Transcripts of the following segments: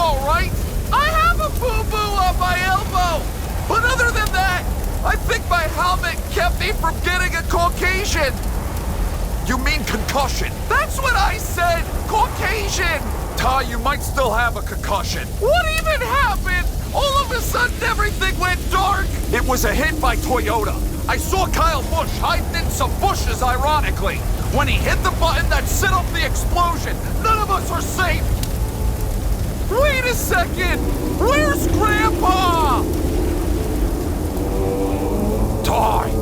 all right. I have a boo-boo on my elbow. But other than that, I think my helmet kept me from getting a Caucasian. You mean concussion? That's what I said, Caucasian. Ty, you might still have a concussion. What even happened? All of a sudden, everything went dark. It was a hit by Toyota. I saw Kyle Busch hiding in some bushes, ironically. When he hit the button that set off the explosion, none of us are safe. Wait a second. Where's Grandpa? Ty.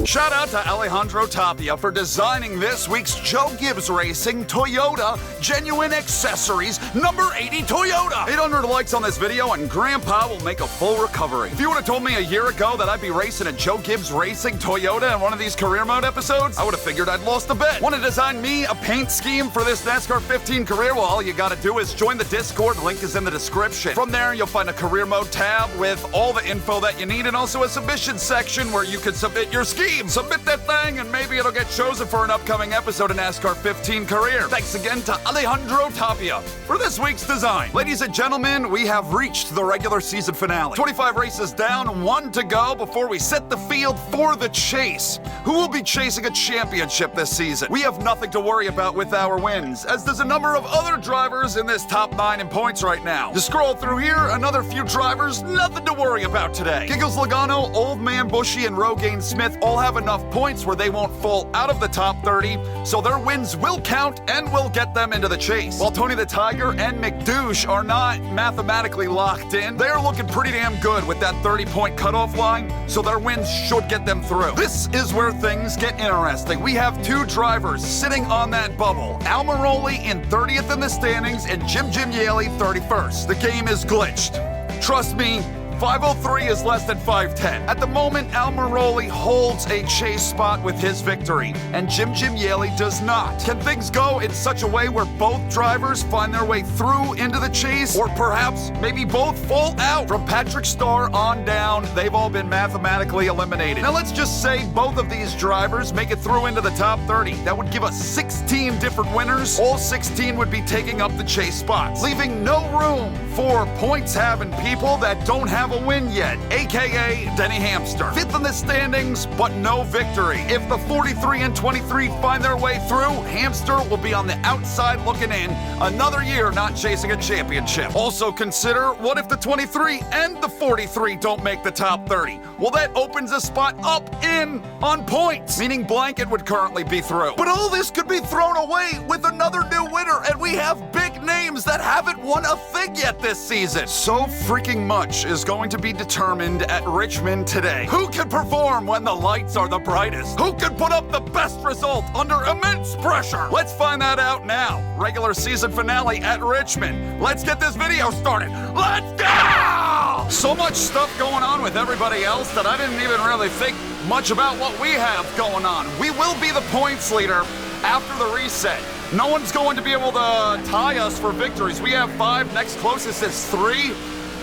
Shout out to Alejandro Tapia for designing this week's Joe Gibbs Racing Toyota Genuine Accessories number 80 Toyota. 800 likes on this video and Grandpa will make a full recovery. If you would have told me a year ago that I'd be racing a Joe Gibbs Racing Toyota in one of these career mode episodes, I would have figured I'd lost a bet. Want to design me a paint scheme for this NASCAR 15 career? Well, all you gotta do is join the Discord, link is in the description. From there, you'll find a career mode tab with all the info that you need and also a submission section where you can submit your scheme. Submit that thing and maybe it'll get chosen for an upcoming episode of NASCAR 15 Career. Thanks again to Alejandro Tapia for this week's design. Ladies and gentlemen, we have reached the regular season finale. 25 races down, 1 to go before we set the field for the chase. Who will be chasing a championship this season? We have nothing to worry about with our wins, as there's a number of other drivers in this top 9 in points right now. To scroll through here, another few drivers, nothing to worry about today. Giggles Logano, Old Man Bushy, and Rogaine Smith all have enough points where they won't fall out of the top 30, so their wins will count and will get them into the chase. While Tony the Tiger and McDouche are not mathematically locked in, they're looking pretty damn good with that 30-point cutoff line, so their wins should get them through. This is where things get interesting. We have 2 drivers sitting on that bubble. Almiroli in 30th in the standings and Jim Yaley 31st. The game is glitched. Trust me, 503 is less than 510. At the moment, Almiroli holds a chase spot with his victory, and Jim Yaley does not. Can things go in such a way where both drivers find their way through into the chase, or perhaps maybe both fall out? From Patrick Starr on down, they've all been mathematically eliminated. Now let's just say both of these drivers make it through into the top 30. That would give us 16 different winners. All 16 would be taking up the chase spots, leaving no room for points-having people that don't have a win yet, aka Denny Hamster. 5th in the standings, but no victory. If the 43 and 23 find their way through, Hamster will be on the outside looking in, another year not chasing a championship. Also consider, what if the 23 and the 43 don't make the top 30? Well, that opens a spot up in on points, meaning Blanket would currently be through. But all this could be thrown away with another new winner, and we have big names that haven't won a thing yet this season. So freaking much is going to be determined at Richmond today. Who can perform when the lights are the brightest? Who can put up the best result under immense pressure? Let's find that out now. Regular season finale at Richmond. Let's get this video started. Let's go! So much stuff going on with everybody else that I didn't even really think much about what we have going on. We will be the points leader after the reset. No one's going to be able to tie us for victories. We have 5, next closest is 3.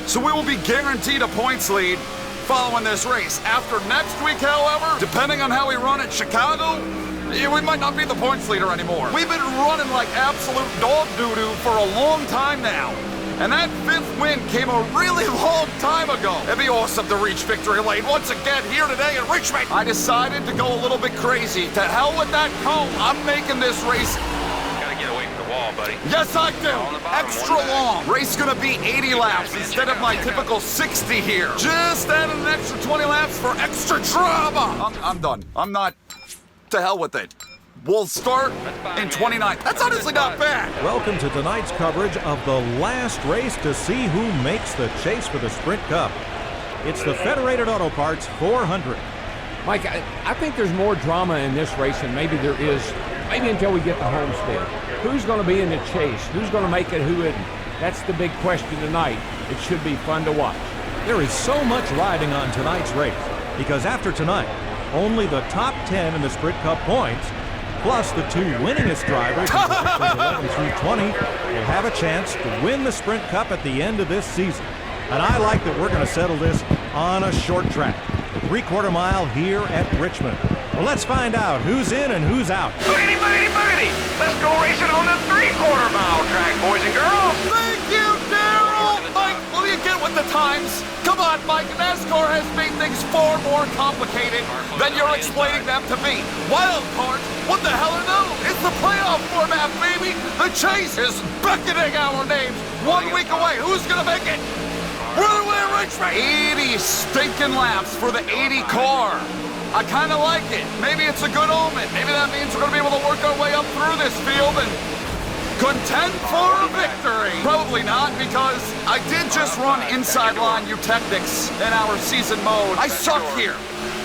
So we will be guaranteed a points lead following this race. After next week, however, depending on how we run at Chicago, we might not be the points leader anymore. We've been running like absolute dog doo-doo for a long time now. And that 5th win came a really long time ago. It'd be awesome to reach victory lane once again here today in Richmond. I decided to go a little bit crazy. To hell with that cone. I'm making this race. Get away from the wall, buddy. Yes, I do. Extra long. Race gonna be 80 laps instead of my typical 60 here. Just added an extra 20 laps for extra drama. I'm done. I'm not. To hell with it. We'll start in 29. That's honestly not bad. Welcome to tonight's coverage of the last race to see who makes the chase for the Sprint Cup. It's the Federated Auto Parts 400. Mike, I think there's more drama in this race than maybe there is, maybe until we get to Homestead. Who's going to be in the chase? Who's going to make it? Who isn't? That's the big question tonight. It should be fun to watch. There is so much riding on tonight's race because after tonight, only the top 10 in the Sprint Cup points, plus the 2 winningest drivers in sections 11 through 20, will have a chance to win the Sprint Cup at the end of this season. And I like that we're going to settle this on a short track, the 3/4 mile here at Richmond. Well, let's find out who's in and who's out. Boogity, boogity, boogity! Let's go racing on the 3/4 mile track, boys and girls! Thank you, with the times. Come on, Mike. NASCAR has made things far more complicated than you're explaining them to be. Wild card? What the hell are those? It's the playoff format, baby. The chase is beckoning our names. 1 week away. Who's gonna make it? We're the winner, Richmond. 80 stinking laps for the 80 car. I kind of like it. Maybe it's a good omen. Maybe that means we're going to be able to work our way up through this field and contend for a victory. Probably not, because I did just run inside line Eutechnics in our season mode. I suck here.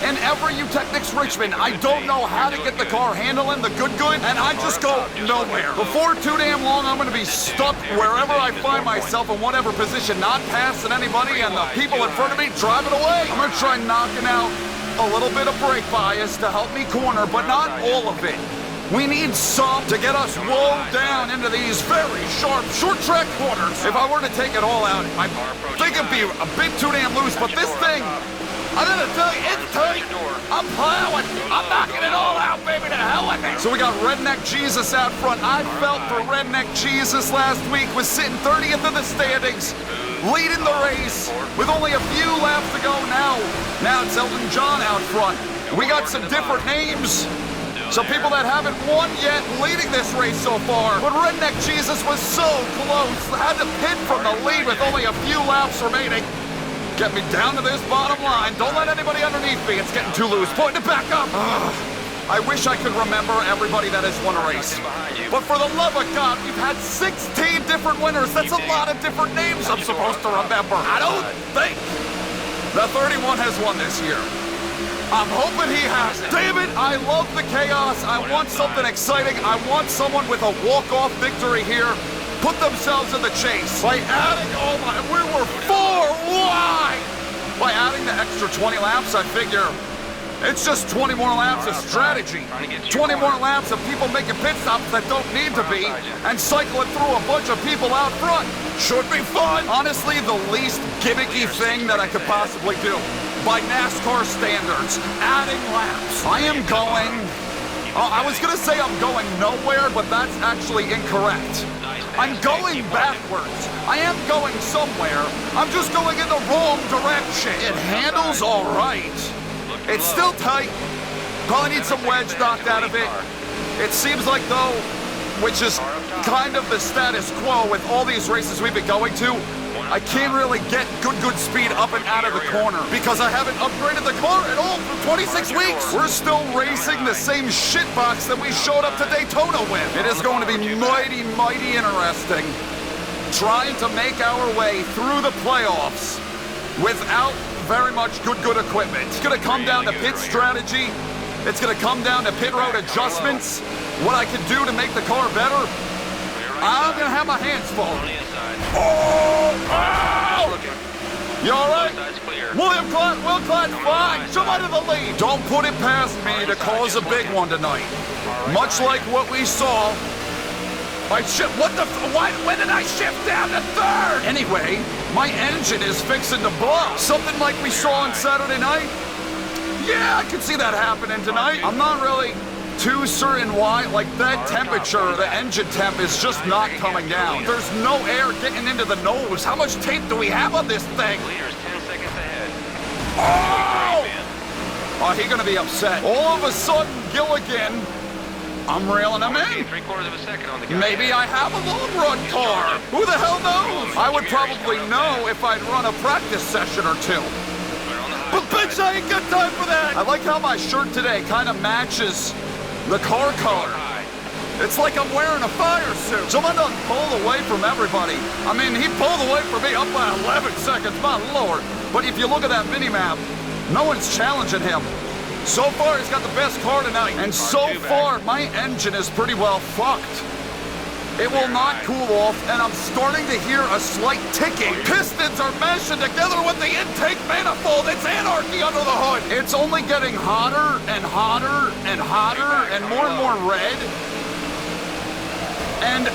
In every Eutechnics Richmond, I don't know how to get the car handling the good, and I just go nowhere. Before too damn long, I'm going to be stuck wherever I find myself in whatever position, not passing anybody, and the people in front of me driving away. I'm going to try knocking out a little bit of brake bias to help me corner, but not all of it. We need some to get us rolled down into these very sharp, short track corners. If I were to take it all out, I think it'd be a bit too damn loose, but this thing, I gotta tell you, it's tight. I'm plowing. I'm knocking it all out, baby. To hell with it. So we got Redneck Jesus out front. I felt for Redneck Jesus last week, was sitting 30th in the standings, leading the race with only a few laps to go now. Now it's Elton John out front. We got some different names. Some people that haven't won yet leading this race so far. But Redneck Jesus was so close. Had to pit from the lead with only a few laps remaining. Get me down to this bottom line. Don't let anybody underneath me. It's getting too loose. Putting it back up. I wish I could remember everybody that has won a race. But for the love of God, we've had 16 different winners. That's a lot of different names I'm supposed to remember. I don't think the 31 has won this year. I'm hoping he has it. Damn it, I love the chaos. I want something exciting. I want someone with a walk-off victory here. Put themselves in the chase. By adding, oh my, we were 4 wide. By adding the extra 20 laps, I figure it's just 20 more laps of strategy. 20 more laps of people making pit stops that don't need to be and cycling through a bunch of people out front. Should be fun. Honestly, the least gimmicky thing that I could possibly do. By NASCAR standards, adding laps. I am going, I was gonna say I'm going nowhere, but that's actually incorrect. I'm going backwards. I am going somewhere. I'm just going in the wrong direction. It handles all right. It's still tight. Probably need some wedge knocked out of it. It seems like though, which is kind of the status quo with all these races we've been going to, I can't really get good speed up and out of the corner because I haven't upgraded the car at all for 26 weeks. We're still racing the same shitbox that we showed up to Daytona with. It is going to be mighty, mighty interesting trying to make our way through the playoffs without very much good equipment. It's going to come down to pit strategy. It's going to come down to pit road adjustments. What I can do to make the car better. I'm going to have my hands full. Oh! You all right? Will Clark, fine. Somebody to the lead. Don't put it past me to cause a big one tonight. Much like what we saw. When did I shift down to third? Anyway, my engine is fixing to blow. Something like we saw on Saturday night. Yeah, I can see that happening tonight. I'm not really too certain why, like that temperature, the engine temp is just not coming down. There's no air getting into the nose. How much tape do we have on this thing? Leader's 10 seconds ahead. Oh, he's gonna be upset. All of a sudden, Gilligan, I'm railing him in. 3/4 of a second on the guy. Maybe I have a long run car. Who the hell knows? I would probably know if I'd run a practice session or two. But bitch, I ain't got time for that. I like how my shirt today kind of matches the car color. It's like I'm wearing a fire suit. Someone done pulled away from everybody. I mean, he pulled away from me up by 11 seconds, my lord. But if you look at that mini-map, no one's challenging him. So far, he's got the best car tonight. And so far, my engine is pretty well fucked. It will not cool off, and I'm starting to hear a slight ticking. Pistons are meshing together with the intake manifold. It's anarchy under the hood. It's only getting hotter and hotter and hotter and more red. And,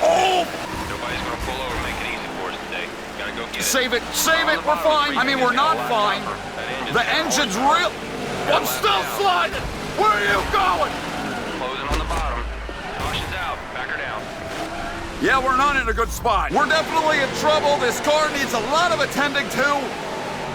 oh! Nobody's gonna pull over and make it easy for us today. Gotta go get it. Save it, we're fine. I mean, we're not fine. The engine's real. I'm still sliding. Where are you going? Closing on the bottom. Caution's out. Back her down. Yeah, we're not in a good spot. We're definitely in trouble. This car needs a lot of attending to.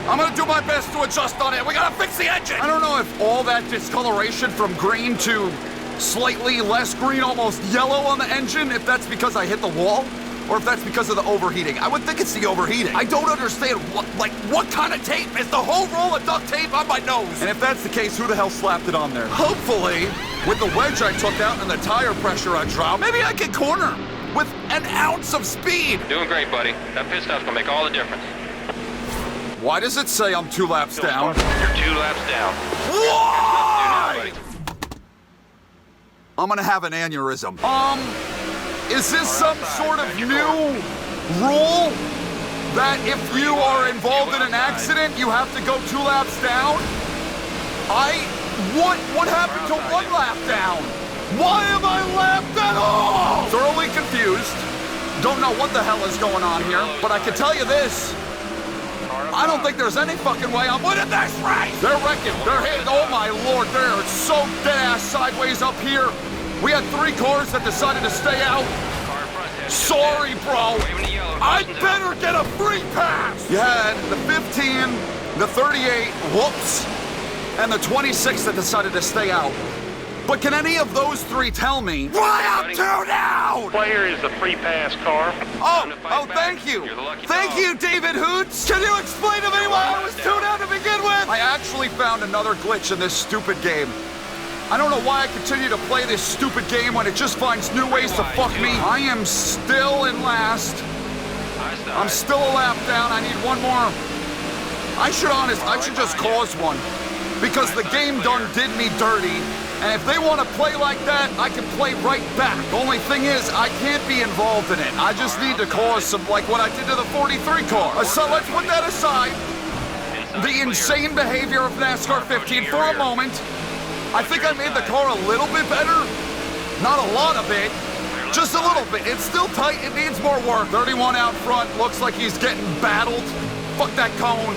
I'm gonna do my best to adjust on it. We gotta fix the engine. I don't know if all that discoloration from green to slightly less green, almost yellow on the engine, if that's because I hit the wall, or if that's because of the overheating. I would think it's the overheating. I don't understand what kind of tape is the whole roll of duct tape on my nose? And if that's the case, who the hell slapped it on there? Hopefully, with the wedge I took out and the tire pressure I dropped, maybe I can corner with an ounce of speed. Doing great, buddy. That pit stop's gonna make all the difference. Why does it say I'm 2 laps down? You're 2 laps down. Why? I'm gonna have an aneurysm. Is this some sort of new rule that if you are involved in an accident, you have to go 2 laps down? What happened to 1 lap down? Why am I lapped at all? Thoroughly confused. Don't know what the hell is going on here, but I can tell you this. I don't think there's any fucking way I'm winning this race. They're wrecking. They're hitting. Oh my lord, they're so dead-ass sideways up here. We had 3 cars that decided to stay out. Sorry, bro. I'd better get a free pass. You had the 15, the 38, whoops, and the 26 that decided to stay out. But can any of those 3 tell me why I'm 2 down? Player is the free pass car. Oh, thank you. Thank you, David Hoots. Can you explain to me why I was 2 down to begin with? I actually found another glitch in this stupid game. I don't know why I continue to play this stupid game when it just finds new ways to fuck me. I am still in last. I'm still a lap down. I need 1 more. I should just cause one. Because the game done did me dirty. And if they want to play like that, I can play right back. The only thing is, I can't be involved in it. I just need to cause some, like what I did to the 43 car. So let's put that aside. The insane behavior of NASCAR 15 for a moment. I think I made the car a little bit better. Not a lot of it. Just a little bit. It's still tight. It needs more work. 31 out front. Looks like he's getting battled. Fuck that Cone.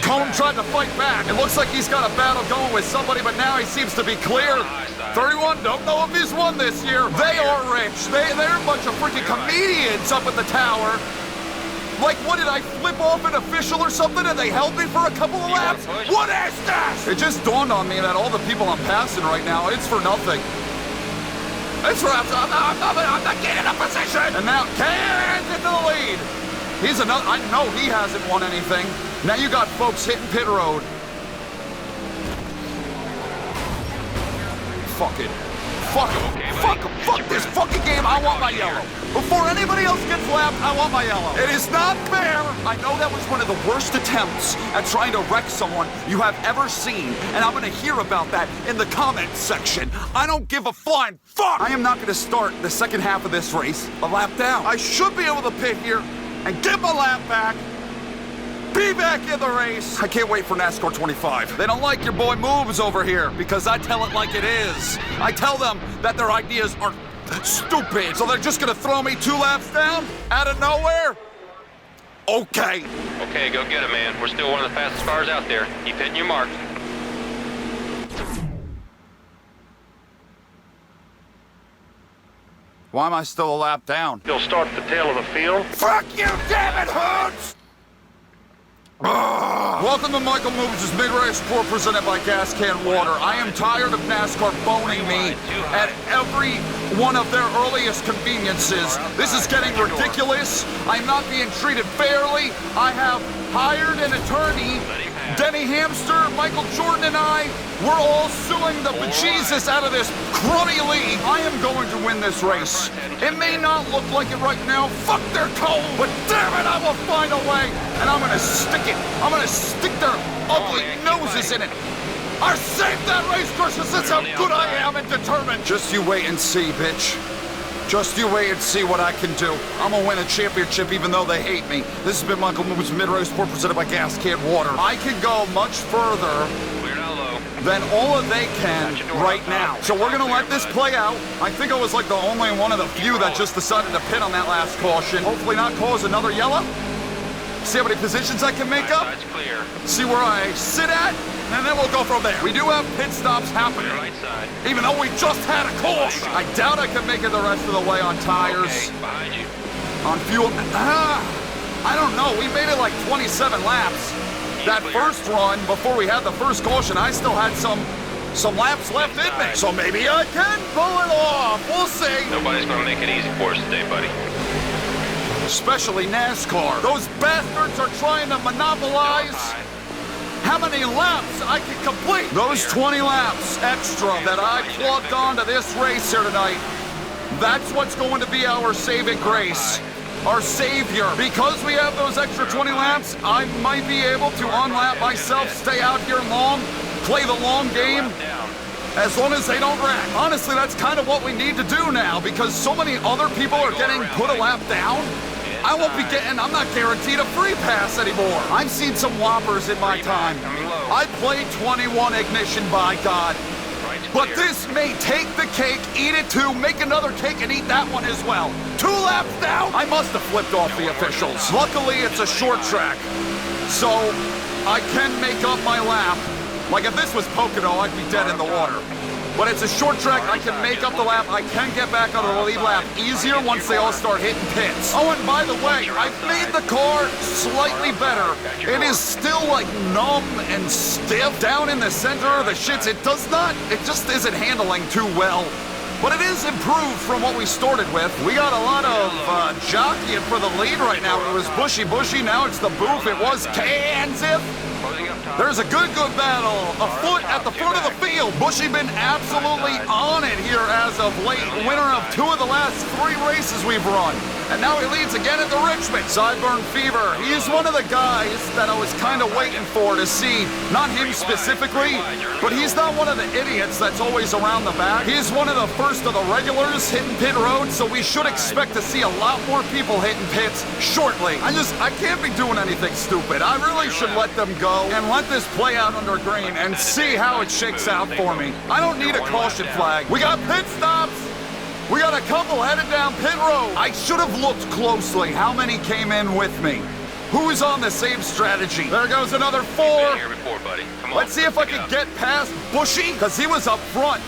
Cone tried to fight back. It looks like he's got a battle going with somebody, but now he seems to be clear. 31, don't know if he's won this year. They are rich. They're a bunch of freaking comedians up at the tower. Like, what, did I flip off an official or something and they held me for a couple of laps? What is this? It just dawned on me that all the people I'm passing right now, it's for nothing. It's for, I'm not getting a position. And now, Can's into the lead. He's another, I know he hasn't won anything. Now you got folks hitting pit road. Fuck it. Fuck him. Fuck him. Fuck this fucking game. I want my yellow. Before anybody else gets lapped, I want my yellow. It is not fair. I know that was one of the worst attempts at trying to wreck someone you have ever seen, and I'm gonna hear about that in the comments section. I don't give a flying fuck. I am not gonna start the second half of this race a lap down. I should be able to pit here and get my lap back. Be back in the race. I can't wait for NASCAR 25. They don't like your boy Mrucz over here because I tell it like it is. I tell them that their ideas are stupid. So they're just gonna throw me 2 laps down out of nowhere? Okay. Okay, go get it, man. We're still one of the fastest cars out there. Keep hitting your mark. Why am I still a lap down? You'll start at the tail of the field. Fuck you, damn it, Hoods! Welcome to Michael Mrucz's Mid-Race Report presented by Gas Can Water. I am tired of NASCAR boning me at every one of their earliest conveniences. This is getting ridiculous. I'm not being treated fairly. I have hired an attorney. Denny Hamster, Michael Jordan, and I, we're all suing the bejesus out of this crummy league. I am going to win this race. It may not look like it right now. Fuck their code, but damn it, I will find a way. And I'm gonna stick it. I'm gonna stick their ugly noses in it. I saved that race, Christmas. That's how good I am and determined. Just you wait and see, bitch. Just you wait and see what I can do. I'm gonna win a championship even though they hate me. This has been Michael Mrucz's Mid-Race Report presented by Gas Can Water. I can go much further than all of they can right now. So we're gonna let this play out. I think I was like the only one of the few that just decided to pit on that last caution. Hopefully not cause another yellow. see how many positions I can make up, Side's clear. see where I sit at, and then we'll go from there. We do have pit stops happening, Right side. even though we just had a caution. I doubt I can make it the rest of the way on tires, Okay, behind you. on fuel. I don't know, we made it like 27 laps. That first run, before we had the first caution, I still had some laps left in me. So maybe I can pull it off. We'll see. Nobody's gonna make it easy for us today, buddy. Especially NASCAR. Those bastards are trying to monopolize how many laps I can complete. Those 20 laps extra that I plugged onto this race here tonight, that's what's going to be our saving grace. Our savior. Because we have those extra 20 laps, I might be able to unlap myself, stay out here long, play the long game, as long as they don't wreck. Honestly, that's kind of what we need to do now, because so many other people are getting put a lap down. I won't be getting, I'm not guaranteed a free pass anymore. I've seen some whoppers in my time. I played 21 ignition, by God. But this may take the cake, eat it too, make another cake and eat that one as well. 2 laps down. I must have flipped off the officials. Luckily, it's a short track, so I can make up my lap. Like if this was Pocono, I'd be dead in the water. But it's a short track, I can make up the lap, I can get back on the lead lap easier once they all start hitting pits. Oh, and by the way, I've made the car slightly better. It is still like numb and stiff down in the center of the shits. It just isn't handling too well. But it is improved from what we started with. We got a lot of jockeying for the lead right now. It was bushy, now it's the booth. It was Kansas. There's a good battle afoot at the front of the field. Bushy been absolutely on it here as of late. Winner of 2 of the last 3 races we've run. And now he leads again at the Richmond. Sideburn Fever. He's one of the guys that I was kind of waiting for to see. Not him specifically, but he's not one of the idiots that's always around the back. He's one of the first of the regulars hitting pit road, so we should expect to see a lot more people hitting pits shortly. I can't be doing anything stupid. I really should let them go and let this play out under green and see how it shakes out for me. I don't need a caution flag. We got pit stops. We got a couple headed down pit road. I should have looked closely how many came in with me. Who's on the same strategy? There goes another 4. Here before, buddy. Come on, Let's see if I pick it can up. get past Bushy, because he was up front.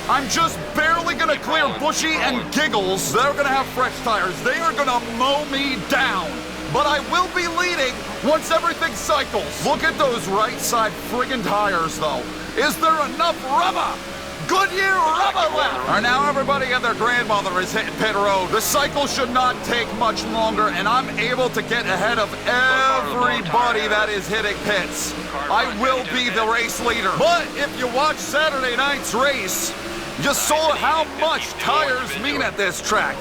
I'm just barely going to clear Bushy and Giggles. They're going to have fresh tires. They are going to mow me down. But I will be leading once everything cycles. Look at those right side friggin' tires, though. Is there enough rubber? Goodyear rubber left. All right, now everybody and their grandmother is hitting pit road. The cycle should not take much longer, and I'm able to get ahead of everybody that is hitting pits. I will be the race leader. But if you watch Saturday night's race, you saw how much tires mean at this track.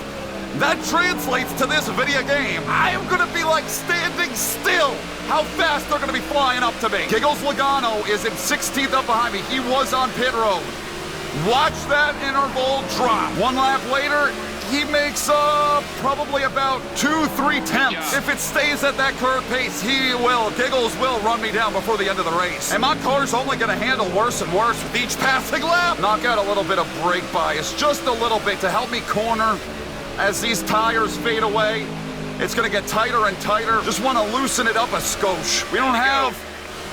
That translates to this video game. I am gonna be like standing still. How fast they're gonna be flying up to me. Giggles Logano is in 16th up behind me. He was on pit road. Watch that interval drop. 1 lap later, he makes probably about 2-3 tenths. If it stays at that current pace, Giggles will run me down before the end of the race. And my car's only gonna handle worse and worse with each passing lap. Knock out a little bit of brake bias, just a little bit to help me corner as these tires fade away. It's gonna get tighter and tighter. Just wanna loosen it up a skosh. We don't have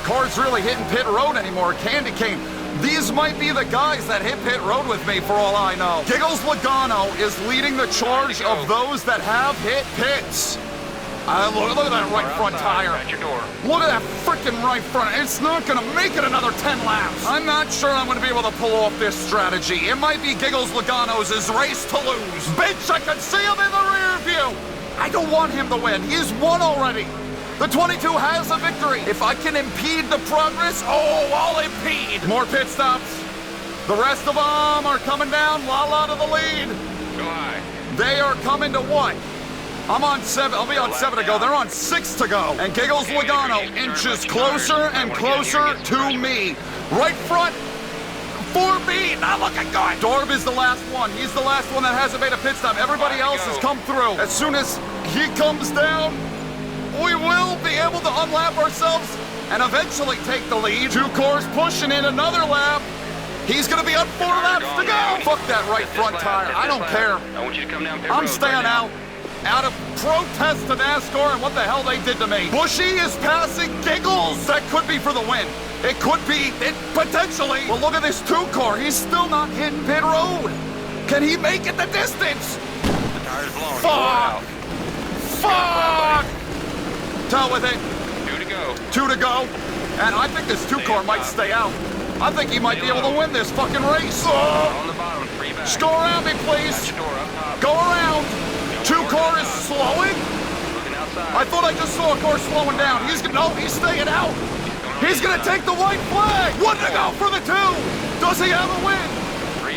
cars really hitting pit road anymore. Candy cane. These might be the guys that hit pit road with me for all I know. Giggles Logano is leading the charge of those that have hit pits. Look at that right front tire. Look at that freaking right front. It's not gonna make it another 10 laps. I'm not sure I'm gonna be able to pull off this strategy. It might be Giggles Logano's race to lose. Bitch, I can see him in the rear view. I don't want him to win. He's won already. The 22 has a victory. If I can impede the progress, I'll impede. More pit stops. The rest of them are coming down. Lala to the lead. Go high. They are coming to what? I'm on 7. I'll be on 7 to go. They're on 6 to go. And Giggles Logano inches closer and closer to me. Right front for me. Not looking good. Dorb is the last one. He's the last one that hasn't made a pit stop. Everybody else has come through. As soon as he comes down, we will be able to unlap ourselves and eventually take the lead. 2 cars pushing in another lap. He's going to be on 4 laps to go. Fuck that right front tire. I don't care. I want you to come down pit I'm road staying right now. out. out of protest to NASCAR and what the hell they did to me. Bushy is passing Giggles. That could be for the win. It could be, potentially. Well, look at this 2-car. He's still not hitting pit road. Can he make it the distance? The tire's blown. Fuck! Fuck! Tell with it. 2 to go. 2 to go. And I think this 2-car might stay out. I think he might be able to win this fucking race. On the bottom, 3 back. Go around me, please. Got your door up top. Go around. 2-car is slowing. Looking outside. I thought I just saw a car slowing down. He's staying out. He's gonna take the white flag. 1 to go for the 2. Does he have a win?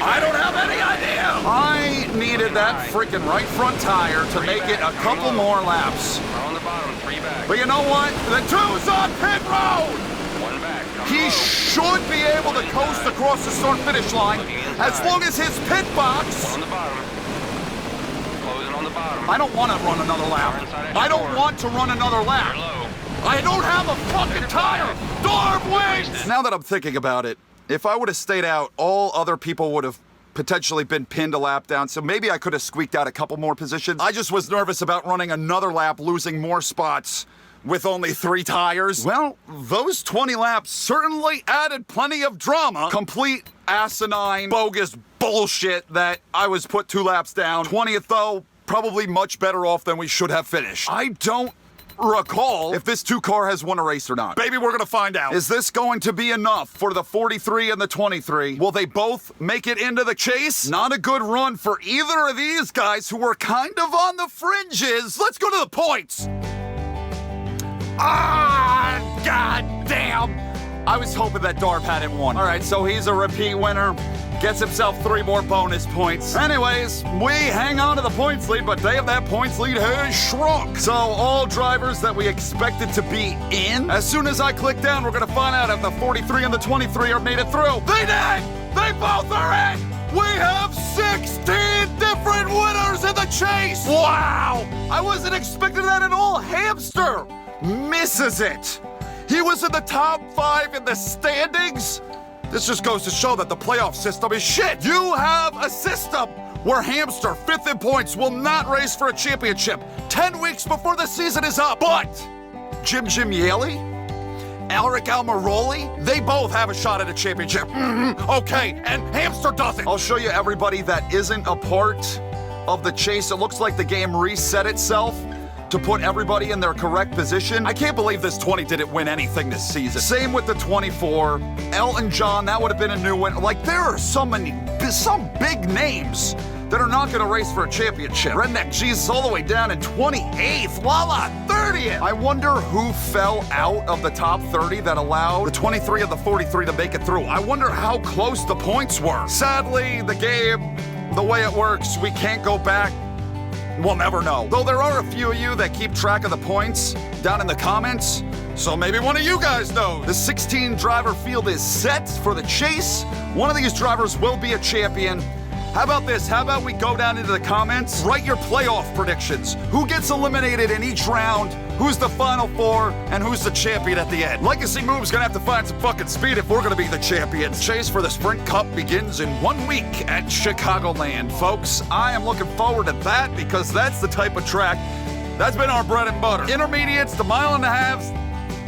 I don't have any idea. I needed that freaking right front tire to make it a couple more laps. On the bottom, 3 back. But you know what? The 2's on pit road. 1 back. He should be able to coast across the start finish line as long as his pit box. 1 on the bottom. Closing on the bottom. I don't want to run another lap. I don't want to run another lap. Low. I don't have a fucking tire. Darn wings. Now that I'm thinking about it, if I would have stayed out, all other people would have potentially been pinned a lap down, so maybe I could have squeaked out a couple more positions. I just was nervous about running another lap, losing more spots with only 3 tires. Well, those 20 laps certainly added plenty of drama. Complete asinine, bogus bullshit that I was put 2 laps down. 20th, though, probably much better off than we should have finished. I don't recall if this 2-car has won a race or not. Baby, we're gonna find out. Is this going to be enough for the 43 and the 23? Will they both make it into the chase? Not a good run for either of these guys who were kind of on the fringes. Let's go to the points. Ah, god damn. I was hoping that Darb hadn't won. All right, so he's a repeat winner. Gets himself 3 more bonus points. Anyways, we hang on to the points lead, but damn, that points lead has shrunk. So all drivers that we expected to be in, as soon as I click down, we're gonna find out if the 43 and the 23 are made it through. They did! They both are in! We have 16 different winners in the chase! Wow! I wasn't expecting that at all. Hamster misses it. He was in the top 5 in the standings. This just goes to show that the playoff system is shit. You have a system where Hamster, 5th in points, will not race for a championship 10 weeks before the season is up. But Jim Yaley, Alric Almiroli, they both have a shot at a championship. Okay, and Hamster doesn't. I'll show you everybody that isn't a part of the chase. It looks like the game reset itself to put everybody in their correct position. I can't believe this 20 didn't win anything this season. Same with the 24. Elton John, that would have been a new win. Like, there are some big names that are not gonna race for a championship. Redneck Jesus all the way down in 28th. Lala, 30th. I wonder who fell out of the top 30 that allowed the 23 and the 43 to make it through. I wonder how close the points were. Sadly, the game, the way it works, we can't go back. We'll never know. Though there are a few of you that keep track of the points down in the comments, so maybe one of you guys knows. The 16 driver field is set for the chase. One of these drivers will be a champion. How about this? How about we go down into the comments, write your playoff predictions. Who gets eliminated in each round? Who's the final 4? And who's the champion at the end? Legacy Move's gonna have to find some fucking speed if we're gonna be the champions. Chase for the Sprint Cup begins in 1 week at Chicagoland, folks. I am looking forward to that because that's the type of track that's been our bread and butter. Intermediates, the 1.5 miles,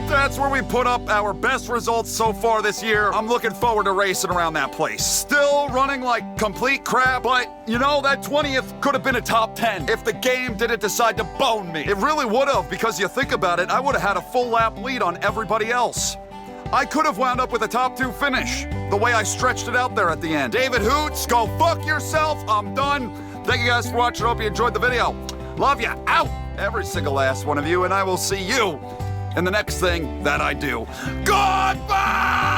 that's where we put up our best results so far this year. I'm looking forward to racing around that place. Still running like complete crap, but you know, that 20th could have been a top 10 if the game didn't decide to bone me. It really would have, because you think about it, I would have had a full lap lead on everybody else. I could have wound up with a top 2 finish, the way I stretched it out there at the end. David Hoots, go fuck yourself. I'm done. Thank you guys for watching. Hope you enjoyed the video. Love ya. Out. Every single last one of you, and I will see you in the next thing that I do. Goodbye!